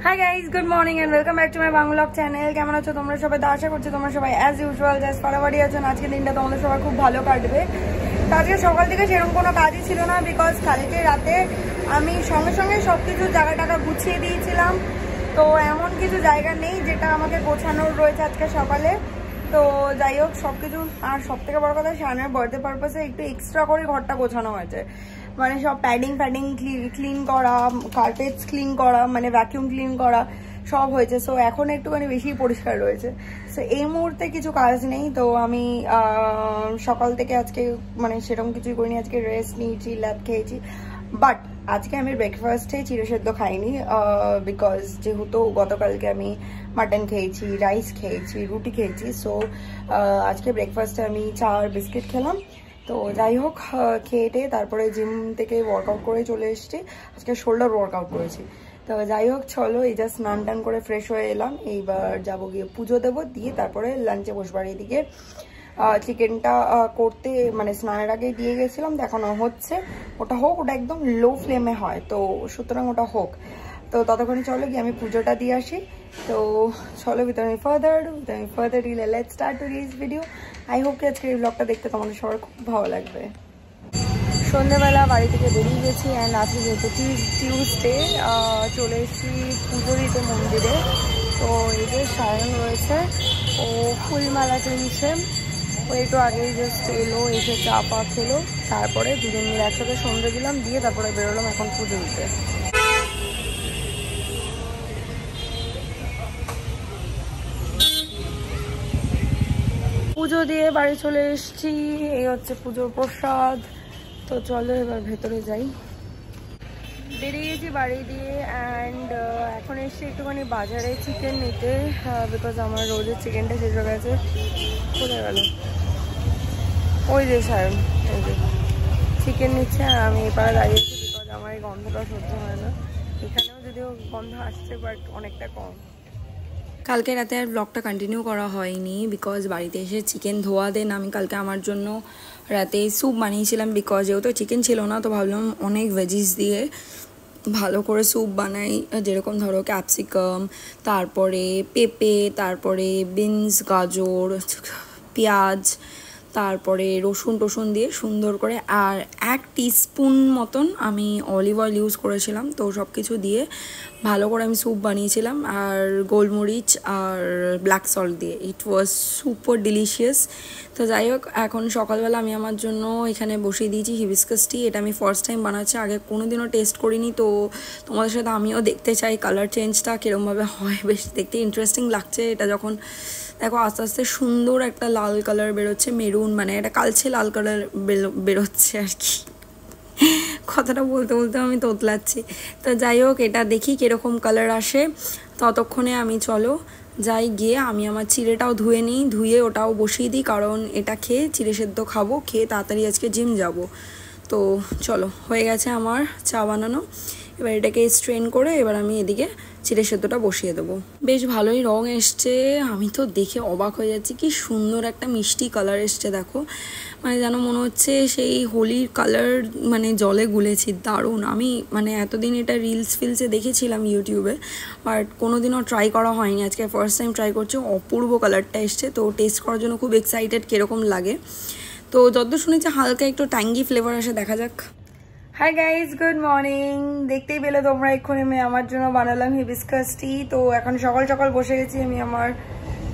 High guys, good morning and welcome back to my Bangla blog channel. কেমন আছো তোমরা সবাই? তো আশা করছি তোমরা সবাই অ্যাজ ইউজুয়াল জাস্ট ফাটাফাটি আছো। আজকে দিনটা তোমাদের সবাই খুব ভালো কাটবে। তো আজকে সকাল থেকে সেরকম কোনো কাজই ছিল না, বিকজ কালকে রাতে আমি সঙ্গে সঙ্গে সব কিছু জায়গাটা গুছিয়ে দিয়েছিলাম। তো এমন কিছু জায়গা নেই যেটা আমাকে গোছানোর রয়েছে আজকে সকালে। তো যাই হোক সব কিছু, আর সব থেকে বড় কথা শানের বার্থডে পারপাসে একটু এক্সট্রা করে ঘরটা গোছানো হয়েছে। মানে সব প্যাডিং ক্লিন করা, কার্পেটস ক্লিন করা, মানে ভ্যাকিউম ক্লিন করা সব হয়েছে। সো এখন একটুখানি বেশি পরিষ্কার রয়েছে। সো এই মুহূর্তে কিছু কাজ নেই। তো আমি সকাল থেকে আজকে মানে সেরকম কিছুই করিনি। আজকে রেস্ট নিয়েছি, ল্যাব খেয়েছি। বাট আজকে আমি ব্রেকফাস্টে চিড়ে সেদ্ধ খাইনি, বিকজ যেহেতু গতকালকে আমি মাটন খেয়েছি, রাইস খেয়েছি, রুটি খেয়েছি। সো আজকে ব্রেকফাস্টে আমি চা আর বিস্কিট খেলাম। তো যাই হোক খেয়ে তারপরে জিম থেকে ওয়ার্কআউট করে চলে এসেছি। আজকে শোল্ডার ওয়ার্কআউট করেছি। তো যাই হোক চলো, এই জাস্ট স্নান টান করে ফ্রেশ হয়ে এলাম। এইবার যাবো গিয়ে পুজো দেবো, দিয়ে তারপরে লাঞ্চে বসবার। এইদিকে চিকেনটা করতে মানে স্নানের আগে দিয়ে গেছিলাম, দেখানো হচ্ছে। ওটা হোক, ওটা একদম লো ফ্লেমে হয়, তো সুতরাং ওটা হোক। তো ততক্ষণে চলো গিয়ে আমি পুজোটা দিয়ে আসি। তো চলো without further delay let's start today's video. I hope কি আজকে এই ব্লগটা দেখতে তোমাদের সবার খুব ভালো লাগবে। সন্ধ্যেবেলা বাড়ি থেকে বেরিয়ে গেছি, অ্যান্ড আজকে যেহেতু টিউসডে চলে এসেছি পুজো দিতে মন্দিরে। তো এই যে সায়ন রয়েছে, ও ফুলমালা কিনছে। ও একটু আগেই জাস্ট এলো, এসে চা পা খেলো, তারপরে দুজন মিলে একসাথে সন্ধ্যে দিলাম, দিয়ে তারপরে বেরোলাম এখন পুজো দিতে। পুজো দিয়ে বাড়ি চলে এসেছি, এই হচ্ছে পুজোর প্রসাদ। তো চলো এবার ভেতরে যাই। বেরিয়ে গেছি বাড়ি দিয়ে, অ্যান্ড এখন এসছি একটুখানি বাজারে চিকেন নিতে, বিকজ আমার রোজের চিকেনটা শেষ হয়ে গেছে। কোথায় গেল? ওই যে সায়ন, ওই যে চিকেন নিচ্ছে, আর আমি এপারে দাঁড়িয়েছি, বিকজ আমার এই গন্ধটা সহ্য হয় না। এখানেও যদিও গন্ধ আসছে, বাট অনেকটা কম। কালকে রাতে আর ব্লগটা কন্টিনিউ করা হয়নি, বিকজ বাড়িতে এসে চিকেন ধোয়া দেন। আমি কালকে আমার জন্য রাতে স্যুপ বানিয়েছিলাম, বিকজ যেহেতু চিকেন ছিল না, তো ভাবলাম অনেক ভেজিস দিয়ে ভালো করে স্যুপ বানাই। যেরকম ধরো ক্যাপসিকাম, তারপরে পেঁপে, তারপরে বিনস, গাজর, পেঁয়াজ, তারপরে রসুন টসুন দিয়ে সুন্দর করে, আর 1 টিস্পুন মতন আমি অলিভ অয়েল ইউজ করেছিলাম। তো সব কিছু দিয়ে ভালো করে আমি স্যুপ বানিয়েছিলাম, আর গোলমরিচ আর ব্ল্যাক সল্ট দিয়ে। ইট ওয়াজ সুপার ডিলিশিয়াস। তো যাই হোক এখন সকালবেলা আমি আমার জন্য এখানে বসিয়ে দিয়েছি হিবিস্কাস টি। এটা আমি ফার্স্ট টাইম বানাচ্ছি, আগে কোনোদিনও টেস্ট করিনি। তো তোমাদের সাথে আমিও দেখতে চাই কালার চেঞ্জটা কীরমভাবে হয়। বেশ দেখতে ইন্টারেস্টিং লাগছে এটা। যখন দেখো আস্তে আস্তে সুন্দর একটা লাল কালার বেরোচ্ছে, মেরুন, মানে একটা কালচে লাল কালার বেরোচ্ছে আর কি। কথাটা বলতে বলতে আমি তোতলাচ্ছি। তো যাই হোক এটা দেখি কীরকম কালার আসে। ততক্ষণে আমি চলো যাই, গিয়ে আমি আমার চিড়েটাও ধুয়ে নিই, ধুয়ে ওটাও বসিয়ে দিই, কারণ এটা খেয়ে চিড়ে সেদ্ধ খাবো, খেয়ে তাড়াতাড়ি আজকে জিম যাব। তো চলো, হয়ে গেছে আমার চা বানানো। এবার এটাকে স্ট্রেন করে এবার আমি এদিকে চিড়ে সেদ্ধটা বসিয়ে দেবো। বেশ ভালোই রং এসছে, আমি তো দেখে অবাক হয়ে যাচ্ছি, কি সুন্দর একটা মিষ্টি কালার এসছে। দেখো মানে যেন মনে হচ্ছে সেই হোলির কালার মানে জলে গুলেছি, দারুণ। আমি মানে এতদিন এটা ফিলসে দেখেছিলাম ইউটিউবে, বাট কোনোদিনও ট্রাই করা হয়নি। আজকে ফার্স্ট টাইম ট্রাই করছি। অপূর্ব কালারটা এসছে, তো টেস্ট করার জন্য খুব এক্সাইটেড কীরকম লাগে। তো যতদূর শুনেছি হালকা একটু ট্যাঙ্গি ফ্লেভার আসে, দেখা যাক। High guys, good morning. দেখতেই পেলে তোমরা, এক্ষুনি আমি আমার জন্য বানালাম হিবিস্কাস টি। তো এখন সকাল সকাল বসে গেছি আমি আমার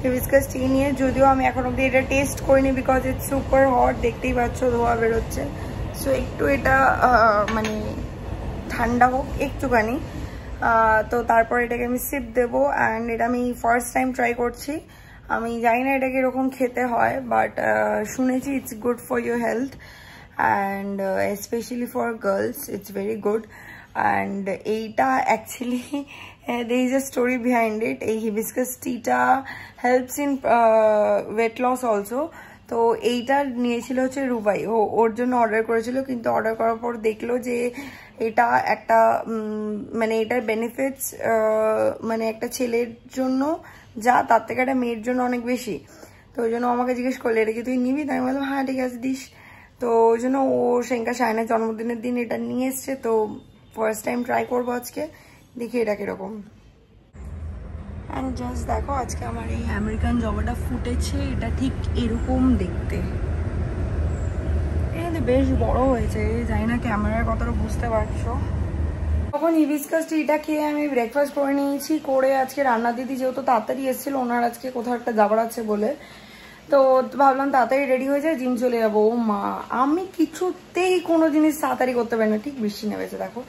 হিবিস্কাস টি নিয়ে, যদিও আমি এখন অব্দি এটা টেস্ট করিনি, বিকজ ইটস সুপার হট। দেখতেই পাচ্ছ ধোয়া বেরোচ্ছে। সো একটু এটা মানে ঠান্ডা হোক একটুখানি, তো তারপর এটাকে আমি সিপ দেবো। অ্যান্ড এটা আমি ফার্স্ট টাইম ট্রাই করছি। আমি জানি না এটাকে এরকম খেতে হয়, বাট শুনেছি it's good for your health, and especially for girls it's very good. And এইটা actually there is a story behind it. এই hibiscus tea টা helps in weight loss also. তো এইটা নিয়েছিল হচ্ছে রুবাই, ওর জন্য অর্ডার করেছিল, কিন্তু অর্ডার করার পর দেখলো যে এটা একটা মানে এটার বেনিফিটস মানে একটা ছেলের জন্য যা, তার থেকে একটা মেয়ের জন্য অনেক বেশি। তো ওই জন্য আমাকে জিজ্ঞেস করলে এটা কি তুই নিবি? তাই আমি বললাম হ্যাঁ ঠিক আছে দিস। তো ওই জন্য ও সেঙ্কা শায়নের জন্মদিনের দিন এটা নিয়ে এসছে। তো ফার্স্ট টাইম ট্রাই করবো আজকে, দেখি এটা কিরকম। অ্যান্ড জাস্ট দেখো আজকে আমার এই আমেরিকান জবাটা ফুটেছে, এটা ঠিক এরকম দেখতে। এটা বেশ বড় হয়েছে, জানি না ক্যামেরার কতটা বুঝতে পারছো। তখন হিবিস্কাস টিটা খেয়ে আমি ব্রেকফাস্ট করে নিয়েছি, করে আজকে রান্না দিদি যেহেতু তাড়াতাড়ি এসেছিল, ওনার আজকে কোথাও একটা যাবার আছে বলে, তো ভাবলাম তাড়াতাড়ি রেডি হয়ে যায়, জিম চলে যাবো। ও মা, আমি কিছুতেই কোনো জিনিস তাড়াতাড়ি করতে পারি না, ঠিক বৃষ্টি নেমেছে। দেখো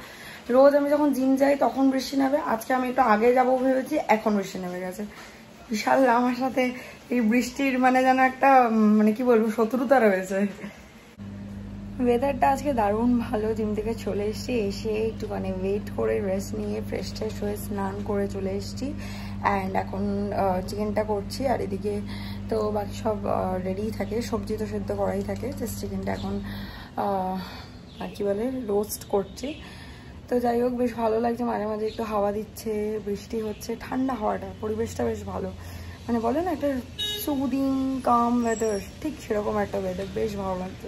রোজ আমি যখন জিম যাই তখন বৃষ্টি নেবে, আজকে আমি একটু আগে যাবো ভেবেছি, এখন বৃষ্টি নেমে গেছে। বিশাল আমার সাথে এই বৃষ্টির মানে যেন একটা মানে কি বলবো শত্রুতা রয়েছে। ওয়েদারটা আজকে দারুণ ভালো। জিম থেকে চলে এসেছি, এসে একটুখানি ওয়েট করে রেস্ট নিয়ে ফ্রেশ ট্রেশ হয়ে স্নান করে চলে এসেছি। অ্যান্ড এখন চিকেনটা করছি, আর এদিকে তো বাকি সব রেডি থাকে, সবজি তো সেদ্ধ করাই থাকে, জাস্ট চিকেনটা এখন আর কি বলে রোস্ট করছি। তো যাই হোক, বেশ ভালো লাগছে, মাঝে মাঝে একটু হাওয়া দিচ্ছে, বৃষ্টি হচ্ছে, ঠান্ডা হাওয়াটা, পরিবেশটা বেশ ভালো, মানে বলে না একটা সুদিং কাম ওয়েদার, ঠিক সেরকম একটা ওয়েদার, বেশ ভালো লাগছে।